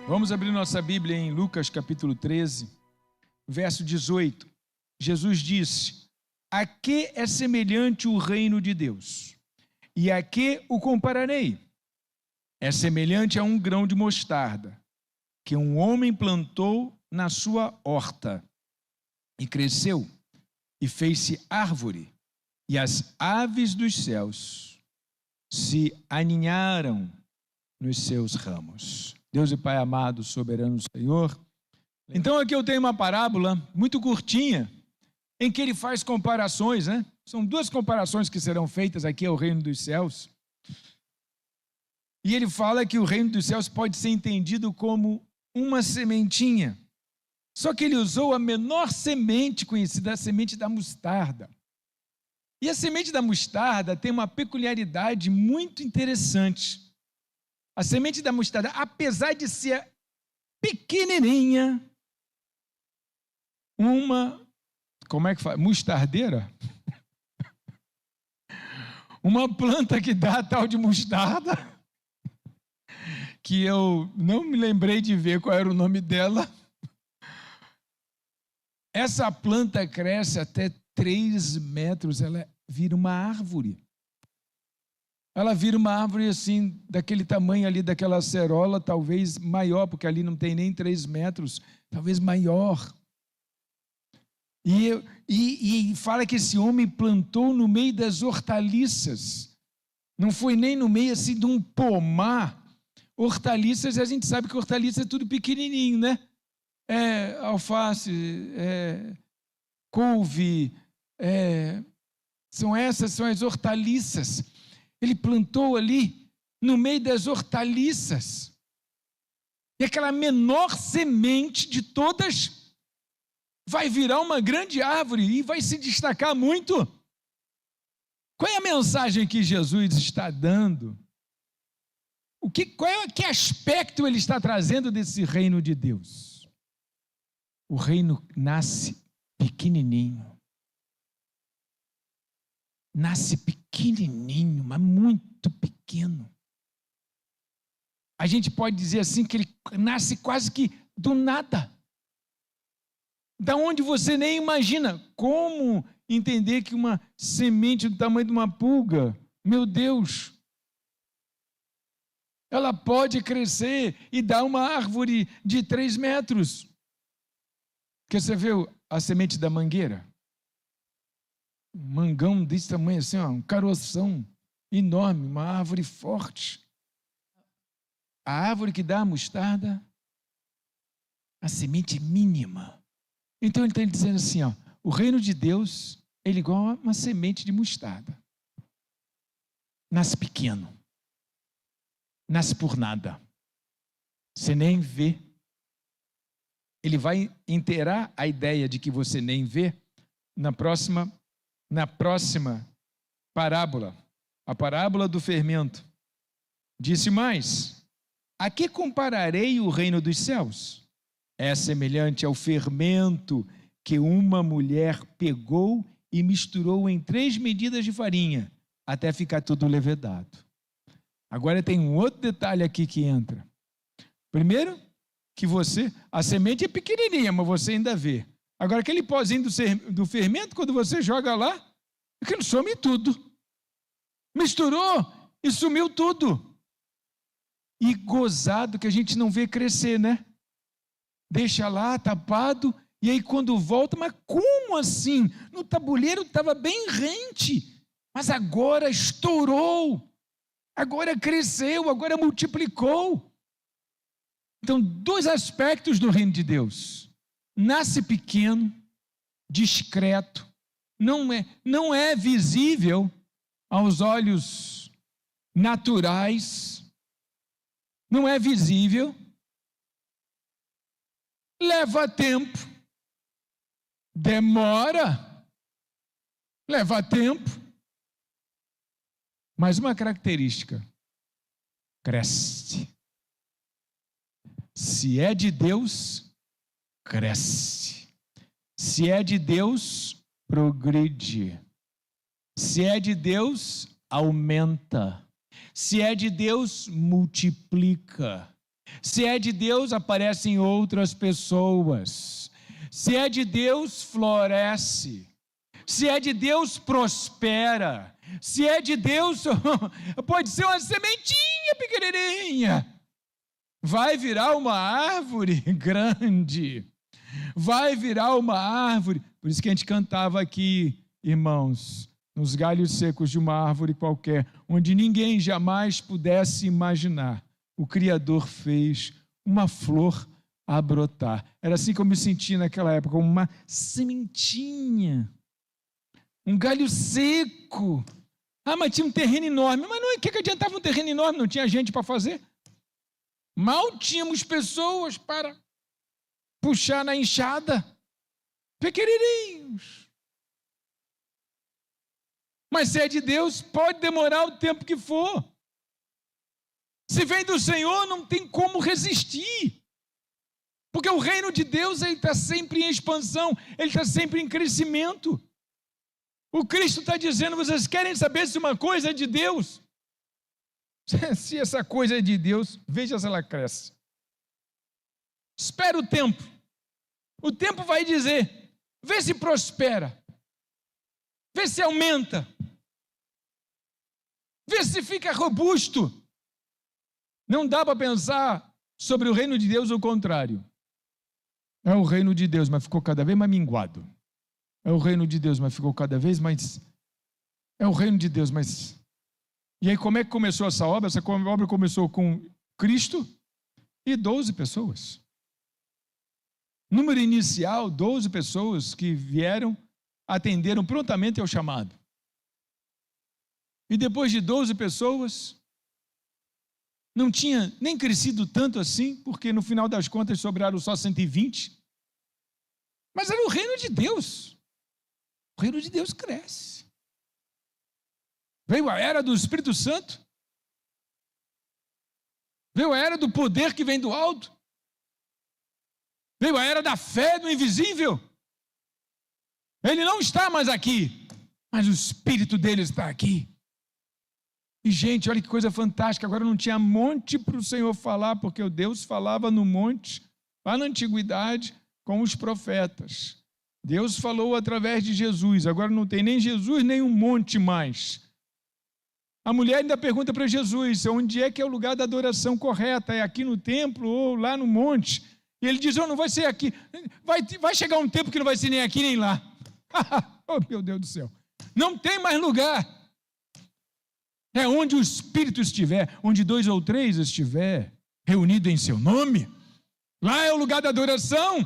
Vamos abrir nossa Bíblia em Lucas capítulo 13, verso 18. Jesus disse: a que é semelhante o reino de Deus? E a que o compararei? É semelhante a um grão de mostarda, que um homem plantou na sua horta, e cresceu, e fez-se árvore, e as aves dos céus se aninharam nos seus ramos. Deus e Pai amado, soberano Senhor. Então aqui eu tenho uma parábola muito curtinha, em que ele faz comparações, né? São duas comparações que serão feitas aqui ao reino dos céus. E ele fala que o reino dos céus pode ser entendido como uma sementinha. Só que ele usou a menor semente conhecida, a semente da mostarda. E a semente da mostarda tem uma peculiaridade muito interessante. A semente da mostarda, apesar de ser pequenininha, como é que fala? Mostardeira? Uma planta que dá a tal de mostarda, que eu não me lembrei de ver qual era o nome dela. Essa planta cresce até 3 metros, ela vira uma árvore. Ela vira uma árvore assim, daquele tamanho ali, daquela acerola, talvez maior, porque ali não tem nem 3 metros, talvez maior. E fala que esse homem plantou no meio das hortaliças. Não foi nem no meio assim de um pomar. Hortaliças, a gente sabe que hortaliça é tudo pequenininho, né? Alface, couve, são as hortaliças. Ele plantou ali no meio das hortaliças. E aquela menor semente de todas vai virar uma grande árvore e vai se destacar muito. Qual é a mensagem que Jesus está dando? Que aspecto ele está trazendo desse reino de Deus? O reino nasce pequenininho. Nasce pequenininho, mas muito pequeno. A gente pode dizer assim que ele nasce quase que do nada. Da onde você nem imagina. Como entender que uma semente do tamanho de uma pulga, meu Deus, ela pode crescer e dar uma árvore de 3 metros. Porque você viu a semente da mangueira? Um mangão desse tamanho assim, um caroção enorme, uma árvore forte. A árvore que dá a mostarda, a semente mínima. Então ele está dizendo assim, o reino de Deus é igual a uma semente de mostarda. Nasce pequeno. Nasce por nada. Você nem vê. Ele vai inteirar a ideia de que você nem vê na próxima parábola, a parábola do fermento. Disse mais: a que compararei o reino dos céus? É semelhante ao fermento que uma mulher pegou e misturou em 3 medidas de farinha, até ficar tudo levedado. Agora tem um outro detalhe aqui que entra. Primeiro, que a semente é pequenininha, mas você ainda vê. Agora, aquele pozinho do fermento, quando você joga lá, aquilo some tudo. Misturou e sumiu tudo. E gozado que a gente não vê crescer, né? Deixa lá, tapado, e aí quando volta, mas como assim? No tabuleiro estava bem rente, mas agora estourou, agora cresceu, agora multiplicou. Então, 2 aspectos do reino de Deus. Nasce pequeno, discreto, não é visível aos olhos naturais, não é visível, leva tempo, demora, leva tempo, mas uma característica: cresce. Se é de Deus, cresce. Se é de Deus, progride. Se é de Deus, aumenta. Se é de Deus, multiplica. Se é de Deus, aparecem outras pessoas. Se é de Deus, floresce. Se é de Deus, prospera. Se é de Deus, pode ser uma sementinha pequenininha. Vai virar uma árvore grande. Vai virar uma árvore. Por isso que a gente cantava aqui, irmãos, nos galhos secos de uma árvore qualquer, onde ninguém jamais pudesse imaginar, o Criador fez uma flor a brotar. Era assim que eu me sentia naquela época, uma sementinha, um galho seco. Ah, mas tinha um terreno enorme. Mas não, o que adiantava um terreno enorme? Não tinha gente para fazer. Mal tínhamos pessoas para puxar na enxada. Pequenininhos. Mas se é de Deus, pode demorar o tempo que for. Se vem do Senhor, não tem como resistir. Porque o reino de Deus está sempre em expansão, ele está sempre em crescimento. O Cristo está dizendo, vocês querem saber se uma coisa é de Deus? Se essa coisa é de Deus, veja se ela cresce. Espera o tempo. O tempo vai dizer, vê se prospera. Vê se aumenta. Vê se fica robusto. Não dá para pensar sobre o reino de Deus o contrário. É o reino de Deus, mas ficou cada vez mais minguado. É o reino de Deus, mas ficou cada vez mais... É o reino de Deus, mas... E aí como é que começou essa obra? Essa obra começou com Cristo e 12 pessoas. Número inicial, 12 pessoas que vieram, atenderam prontamente ao chamado. E depois de 12 pessoas... Não tinha nem crescido tanto assim, porque no final das contas sobraram só 120. Mas era o reino de Deus. O reino de Deus cresce. Veio a era do Espírito Santo. Veio a era do poder que vem do alto. Veio a era da fé do invisível. Ele não está mais aqui, mas o Espírito dele está aqui. E, gente, olha que coisa fantástica, agora não tinha monte para o Senhor falar, porque o Deus falava no monte, lá na antiguidade, com os profetas. Deus falou através de Jesus, agora não tem nem Jesus, nem um monte mais. A mulher ainda pergunta para Jesus, onde é que é o lugar da adoração correta? É aqui no templo ou lá no monte? E ele diz, não vai ser aqui, vai chegar um tempo que não vai ser nem aqui nem lá. Oh, meu Deus do céu, não tem mais lugar. É onde o Espírito estiver, onde 2 ou 3 estiver, reunido em seu nome. Lá é o lugar da adoração.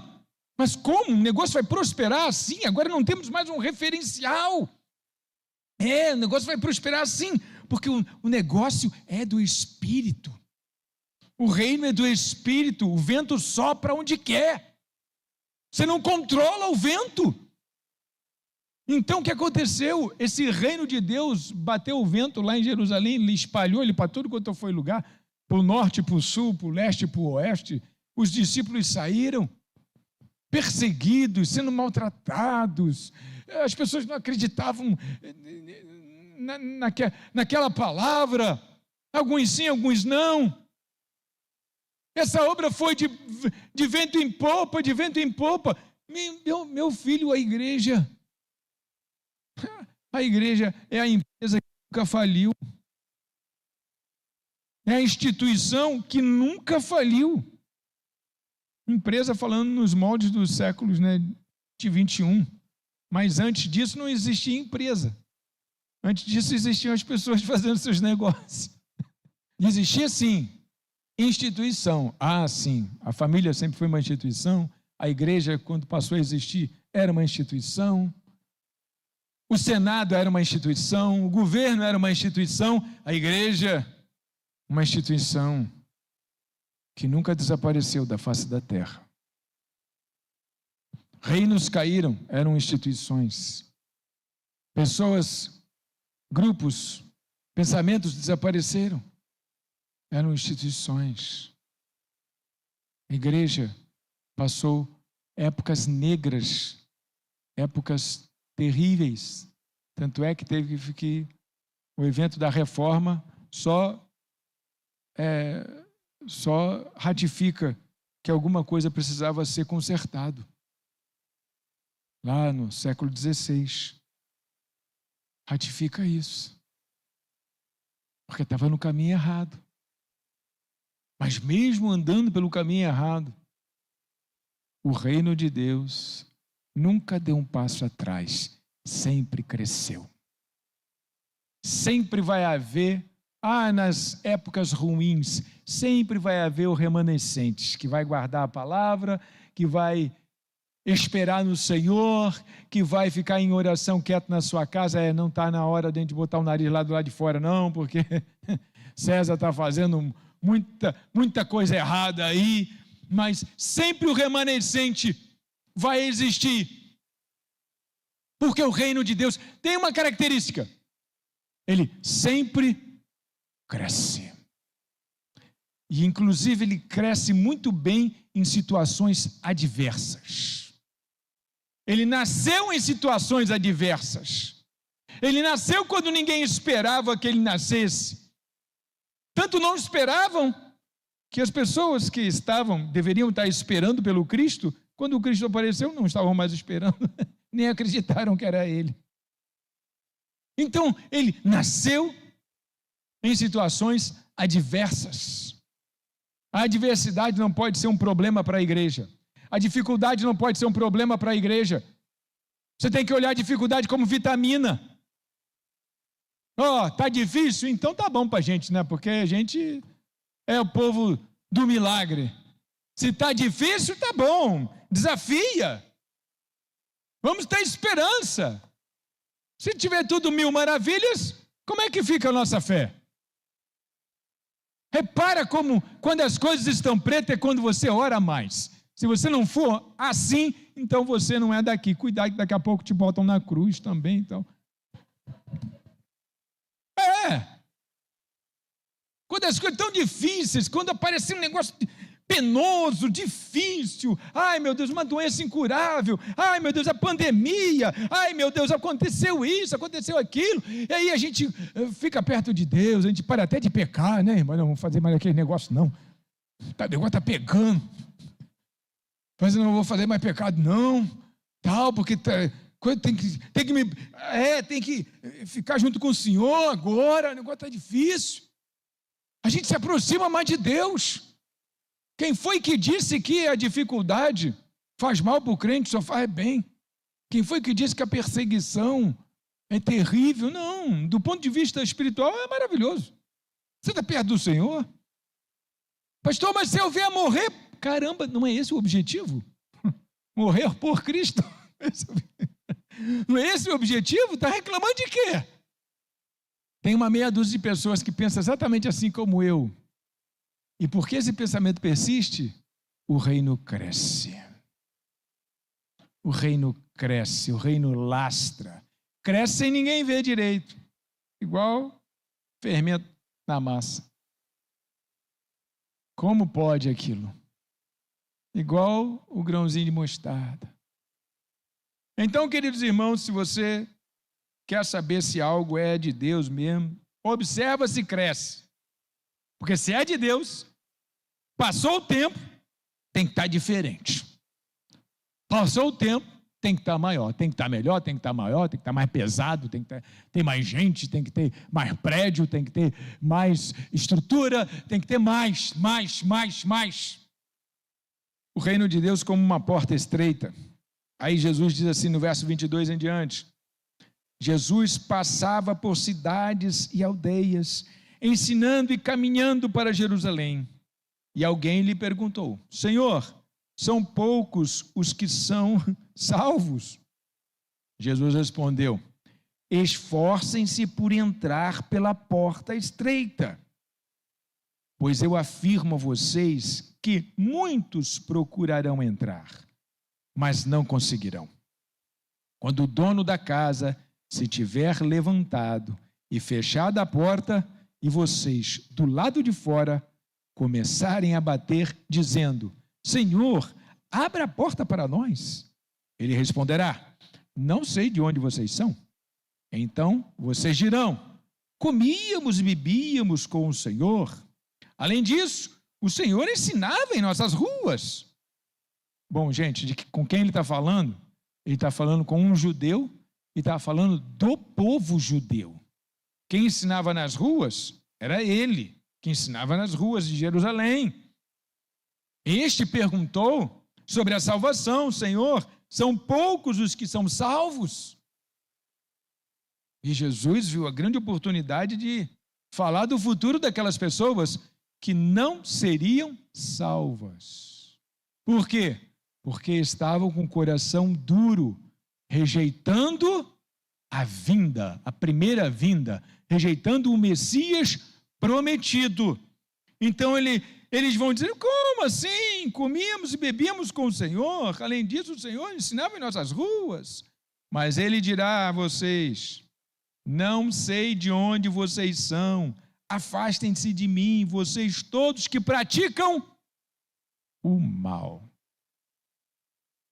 Mas como? O negócio vai prosperar assim? Agora não temos mais um referencial. O negócio vai prosperar assim, porque o negócio é do Espírito. O reino é do Espírito. O vento sopra onde quer. Você não controla o vento. Então, o que aconteceu? Esse reino de Deus bateu o vento lá em Jerusalém, ele espalhou ele para tudo quanto foi lugar, para o norte, para o sul, para o leste, para o oeste. Os discípulos saíram perseguidos, sendo maltratados. As pessoas não acreditavam naquela palavra. Alguns sim, alguns não. Essa obra foi de vento em popa, de vento em popa. Meu filho, a igreja é a empresa que nunca faliu. É a instituição que nunca faliu. Empresa falando nos moldes dos séculos, de 21. Mas antes disso não existia empresa. Antes disso existiam as pessoas fazendo seus negócios. Existia sim instituição. Sim, a família sempre foi uma instituição. A igreja, quando passou a existir, era uma instituição. O Senado era uma instituição, o governo era uma instituição, a igreja, uma instituição que nunca desapareceu da face da terra. Reinos caíram, eram instituições. Pessoas, grupos, pensamentos desapareceram, eram instituições. A igreja passou épocas negras, épocas terríveis, tanto é que teve que o evento da reforma só só ratifica que alguma coisa precisava ser consertado. Lá no século XVI. Ratifica isso. Porque estava no caminho errado. Mas mesmo andando pelo caminho errado, o reino de Deus nunca deu um passo atrás, sempre cresceu. Sempre vai haver, nas épocas ruins, sempre vai haver o remanescente, que vai guardar a palavra, que vai esperar no Senhor, que vai ficar em oração quieto na sua casa. Não está na hora de a gente botar o nariz lá do lado de fora, não, porque César está fazendo muita coisa errada aí, mas sempre o remanescente vai existir, porque o reino de Deus tem uma característica: ele sempre cresce, e inclusive ele cresce muito bem em situações adversas. Ele nasceu em situações adversas, ele nasceu quando ninguém esperava que ele nascesse. Tanto não esperavam que as pessoas que deveriam estar esperando pelo Cristo, quando o Cristo apareceu, não estavam mais esperando, nem acreditaram que era ele. Então, ele nasceu em situações adversas. A adversidade não pode ser um problema para a igreja. A dificuldade não pode ser um problema para a igreja. Você tem que olhar a dificuldade como vitamina. Tá difícil? Então tá bom para a gente, né? Porque a gente é o povo do milagre. Se tá difícil, tá bom. Desafia. Vamos ter esperança. Se tiver tudo mil maravilhas, como é que fica a nossa fé? Repara como quando as coisas estão pretas é quando você ora mais. Se você não for assim, então você não é daqui. Cuidado que daqui a pouco te botam na cruz também, então. Quando as coisas estão difíceis, quando aparecer um negócio penoso, difícil, ai meu Deus, uma doença incurável, ai meu Deus, a pandemia, ai meu Deus, aconteceu isso, aconteceu aquilo, e aí a gente fica perto de Deus, a gente para até de pecar, né, irmão? Não vamos fazer mais aquele negócio não, o negócio está pegando, mas eu não vou fazer mais pecado não, tal, porque tem que ficar junto com o Senhor agora, o negócio está difícil. A gente se aproxima mais de Deus. Quem foi que disse que a dificuldade faz mal para o crente, só faz bem? Quem foi que disse que a perseguição é terrível? Não, do ponto de vista espiritual é maravilhoso. Você está perto do Senhor? Pastor, mas se eu vier morrer, caramba, não é esse o objetivo? Morrer por Cristo? Não é esse o objetivo? Está reclamando de quê? Tem uma meia dúzia de pessoas que pensam exatamente assim como eu. E porque esse pensamento persiste, o reino cresce. O reino cresce, o reino lastra. Cresce sem ninguém ver direito. Igual fermento na massa. Como pode aquilo? Igual o grãozinho de mostarda. Então, queridos irmãos, se você quer saber se algo é de Deus mesmo, observa se cresce. Porque se é de Deus, passou o tempo, tem que estar diferente. Passou o tempo, tem que estar maior, tem que estar melhor, tem que estar maior, tem que estar mais pesado, tem que ter mais gente, tem que ter mais prédio, tem que ter mais estrutura, tem que ter mais. O reino de Deus como uma porta estreita. Aí Jesus diz assim no verso 22 em diante: Jesus passava por cidades e aldeias, ensinando e caminhando para Jerusalém. E alguém lhe perguntou: Senhor, são poucos os que são salvos? Jesus respondeu: esforcem-se por entrar pela porta estreita, pois eu afirmo a vocês que muitos procurarão entrar, mas não conseguirão. Quando o dono da casa se tiver levantado e fechado a porta, e vocês do lado de fora começarem a bater, dizendo: Senhor, abra a porta para nós, ele responderá: não sei de onde vocês são. Então vocês dirão: comíamos e bebíamos com o Senhor. Além disso, O Senhor ensinava em nossas ruas. Bom, gente, com quem ele está falando? Ele está falando com um judeu e está falando do povo judeu. Quem ensinava nas ruas era ele, que ensinava nas ruas de Jerusalém. Este perguntou sobre a salvação: Senhor, são poucos os que são salvos? E Jesus viu a grande oportunidade de falar do futuro daquelas pessoas que não seriam salvas. Por quê? Porque estavam com o coração duro, rejeitando a vinda, a primeira vinda, rejeitando o Messias prometido. Então eles vão dizer: como assim? Comíamos e bebíamos com o Senhor, além disso o Senhor ensinava em nossas ruas. Mas ele dirá a vocês: não sei de onde vocês são, afastem-se de mim, vocês todos que praticam o mal.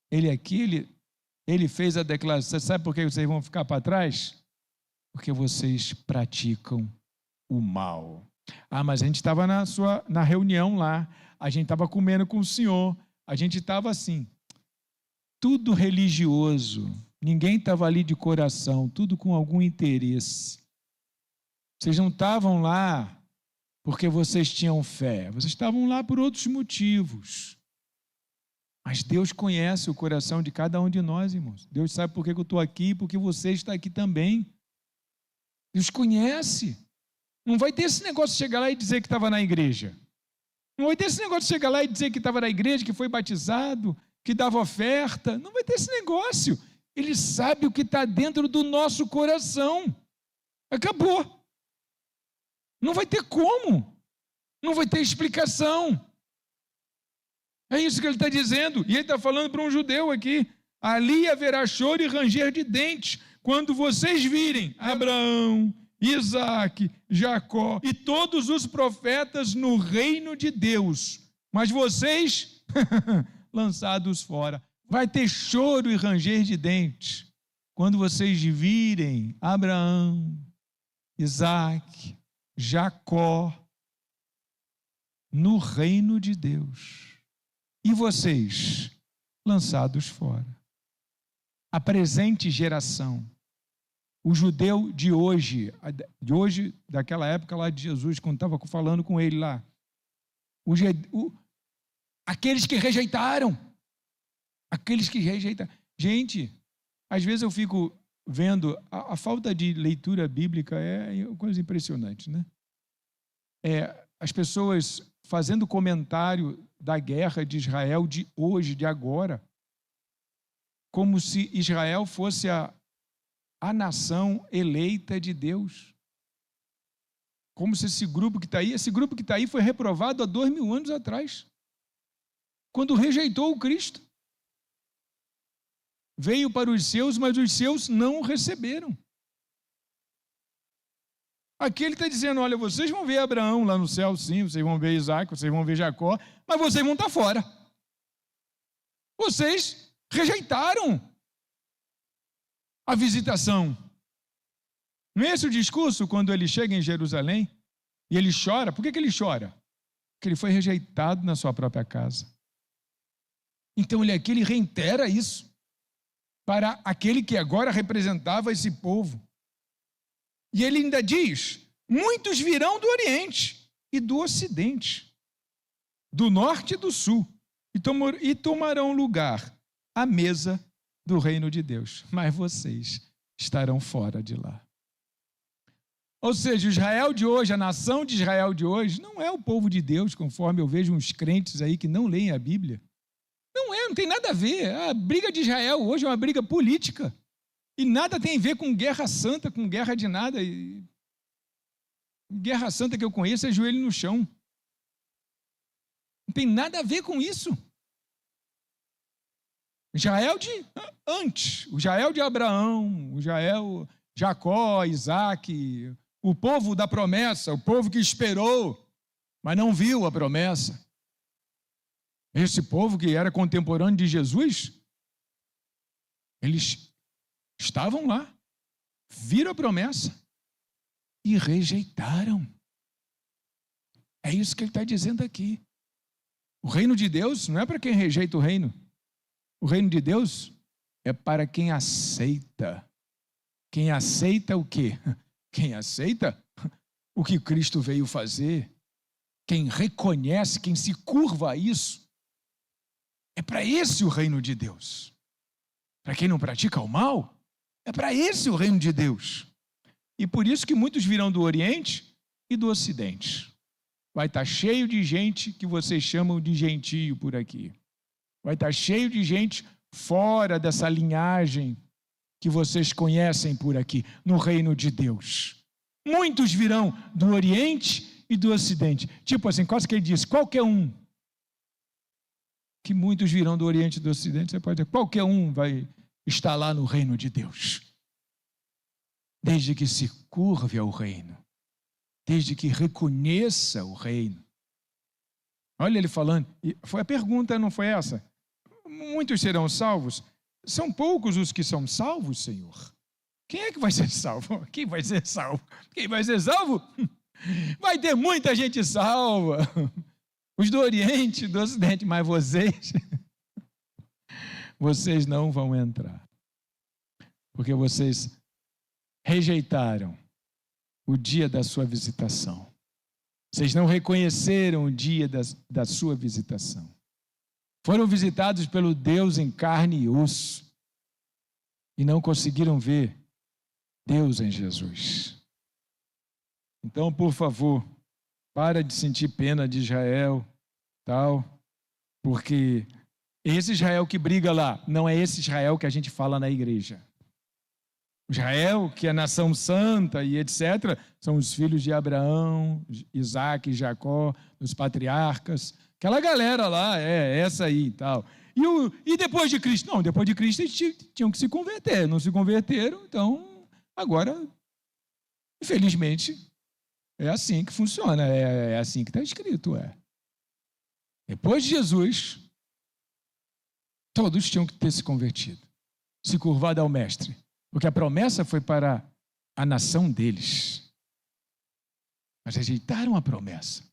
Ele fez a declaração. Sabe por que vocês vão ficar para trás? Porque vocês praticam o mal. Ah, mas a gente estava na reunião lá, a gente estava comendo com o Senhor, a gente estava assim, tudo religioso, ninguém estava ali de coração, tudo com algum interesse. Vocês não estavam lá porque vocês tinham fé, vocês estavam lá por outros motivos. Mas Deus conhece o coração de cada um de nós, irmãos. Deus sabe por que eu estou aqui, porque você está aqui também. Deus conhece. Não vai ter esse negócio de chegar lá e dizer que estava na igreja. Não vai ter esse negócio de chegar lá e dizer que estava na igreja, que foi batizado, que dava oferta. Não vai ter esse negócio. Ele sabe o que está dentro do nosso coração. Acabou. Não vai ter como. Não vai ter explicação. É isso que ele está dizendo. E ele está falando para um judeu aqui: ali haverá choro e ranger de dentes, quando vocês virem Abraão, Isaque, Jacó e todos os profetas no reino de Deus, mas vocês lançados fora. Vai ter choro e ranger de dentes quando vocês virem Abraão, Isaque, Jacó no reino de Deus. E vocês, lançados fora. A presente geração, o judeu de hoje, daquela época lá de Jesus, quando estava falando com ele lá, aqueles que rejeitaram. Gente, às vezes eu fico vendo, a falta de leitura bíblica é uma coisa impressionante, né? As pessoas fazendo comentário da guerra de Israel de hoje, de agora, como se Israel fosse a nação eleita de Deus. Como se esse grupo que está aí foi reprovado há 2000 anos atrás, quando rejeitou o Cristo. Veio para os seus, mas os seus não o receberam. Aqui ele está dizendo: olha, vocês vão ver Abraão lá no céu, sim, vocês vão ver Isaque, vocês vão ver Jacó, mas vocês vão estar fora. Vocês rejeitaram a visitação. Não é esse o discurso quando ele chega em Jerusalém e ele chora? Por que ele chora? Porque ele foi rejeitado na sua própria casa. Então ele aqui reitera isso para aquele que agora representava esse povo. E ele ainda diz: muitos virão do Oriente e do Ocidente, do Norte e do Sul, e tomarão lugar à mesa do reino de Deus, mas vocês estarão fora de lá. Ou seja, o Israel de hoje, a nação de Israel de hoje, não é o povo de Deus, conforme eu vejo uns crentes aí que não leem a Bíblia. Não tem nada a ver. A briga de Israel hoje é uma briga política. E nada tem a ver com guerra santa, com guerra de nada. E guerra santa que eu conheço é joelho no chão. Não tem nada a ver com isso. Israel de antes, o Israel de Abraão, o Israel, Jacó, Isaque, o povo da promessa, o povo que esperou, mas não viu a promessa. Esse povo que era contemporâneo de Jesus, eles estavam lá, viram a promessa e rejeitaram. É isso que ele está dizendo aqui. O reino de Deus não é para quem rejeita o reino. O reino de Deus é para quem aceita. Quem aceita o quê? Quem aceita o que Cristo veio fazer. Quem reconhece, quem se curva a isso. É para esse o reino de Deus. Para quem não pratica o mal, é para esse o reino de Deus. E por isso que muitos virão do Oriente e do Ocidente. Vai estar cheio de gente que vocês chamam de gentio por aqui. Vai estar cheio de gente fora dessa linhagem que vocês conhecem por aqui, no reino de Deus. Muitos virão do Oriente e do Ocidente. Tipo assim, quase que ele diz, qualquer um. Que muitos virão do Oriente e do Ocidente, você pode dizer, qualquer um vai estar lá no reino de Deus. Desde que se curve ao reino. Desde que reconheça o reino. Olha ele falando, foi a pergunta, não foi essa? Muitos serão salvos? São poucos os que são salvos, Senhor. Quem é que vai ser salvo? Quem vai ser salvo? Quem vai ser salvo? Vai ter muita gente salva. Os do Oriente, do Ocidente, mas vocês não vão entrar. Porque vocês rejeitaram o dia da sua visitação. Vocês não reconheceram o dia da sua visitação. Foram visitados pelo Deus em carne e osso e não conseguiram ver Deus em Jesus. Então, por favor, para de sentir pena de Israel, tal, porque esse Israel que briga lá, não é esse Israel que a gente fala na igreja. Israel, que é nação santa e etc., são os filhos de Abraão, Isaac e Jacó, os patriarcas, aquela galera lá, essa aí e tal. E depois de Cristo? Não, depois de Cristo eles tinham que se converter, não se converteram, então agora, infelizmente, é assim que funciona, é assim que está escrito. Depois de Jesus, todos tinham que ter se convertido, se curvado ao Mestre. Porque a promessa foi para a nação deles. Mas rejeitaram a promessa.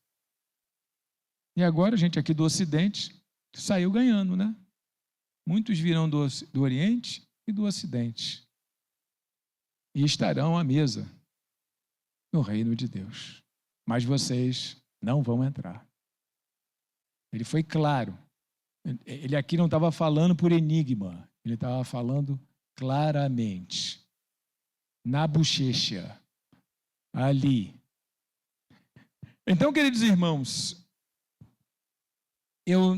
E agora a gente aqui do Ocidente saiu ganhando, né? Muitos virão do Oriente e do Ocidente. E estarão à mesa no reino de Deus. Mas vocês não vão entrar. Ele foi claro. Ele aqui não estava falando por enigma. Ele estava falando claramente, na bochecha, ali. Então, queridos irmãos, eu,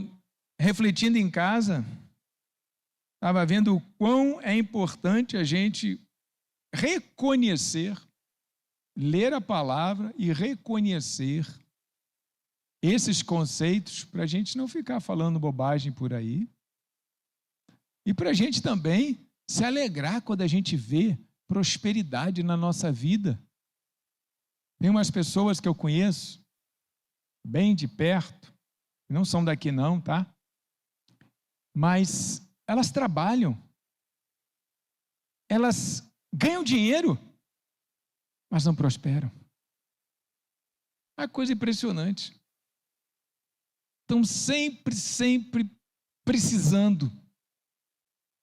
refletindo em casa, estava vendo o quão é importante a gente reconhecer, ler a palavra e reconhecer esses conceitos para a gente não ficar falando bobagem por aí. E para a gente também se alegrar quando a gente vê prosperidade na nossa vida. Tem umas pessoas que eu conheço, bem de perto, não são daqui não, tá? Mas elas trabalham, elas ganham dinheiro, mas não prosperam. É uma coisa impressionante. Estão sempre precisando.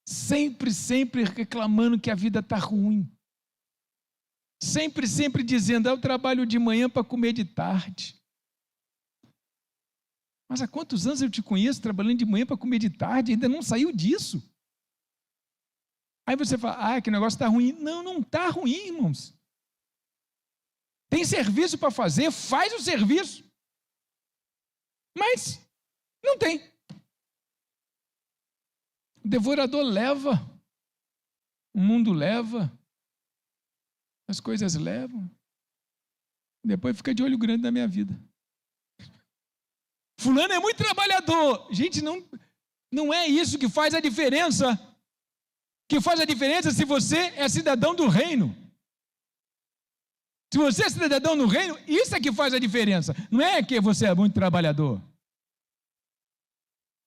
Sempre reclamando que a vida está ruim. Sempre dizendo, eu trabalho de manhã para comer de tarde. Mas há quantos anos eu te conheço trabalhando de manhã para comer de tarde? Ainda não saiu disso. Aí você fala, que negócio está ruim. Não está ruim, irmãos. Tem serviço para fazer, faz o serviço. Mas não tem. O devorador leva, o mundo leva, as coisas levam, depois fica de olho grande na minha vida. Fulano é muito trabalhador. Gente, não é isso que faz a diferença. O que faz a diferença se você é cidadão do reino. Se você é cidadão do reino, isso é que faz a diferença. Não é que você é muito trabalhador.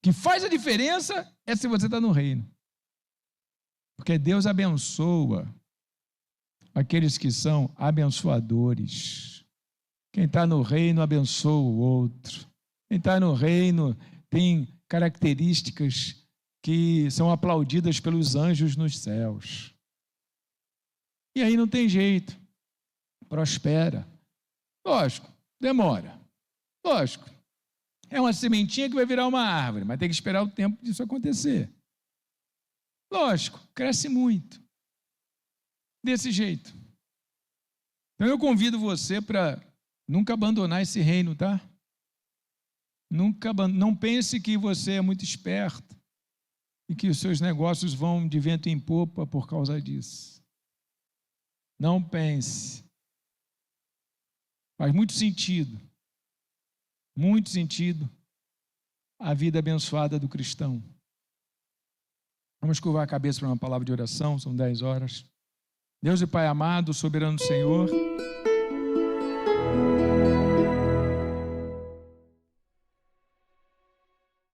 O que faz a diferença é se você está no reino. Porque Deus abençoa aqueles que são abençoadores. Quem está no reino abençoa o outro. Quem está no reino tem características que são aplaudidas pelos anjos nos céus. E aí não tem jeito, prospera. Lógico, demora. Lógico, é uma sementinha que vai virar uma árvore, mas tem que esperar o tempo disso acontecer. Lógico, cresce muito. Desse jeito. Então eu convido você para nunca abandonar esse reino, tá? Não pense que você é muito esperto e que os seus negócios vão de vento em popa por causa disso. Não pense. Faz muito sentido a vida abençoada do cristão. Vamos curvar a cabeça para uma palavra de oração, são 10 horas. Deus e Pai amado, soberano Senhor,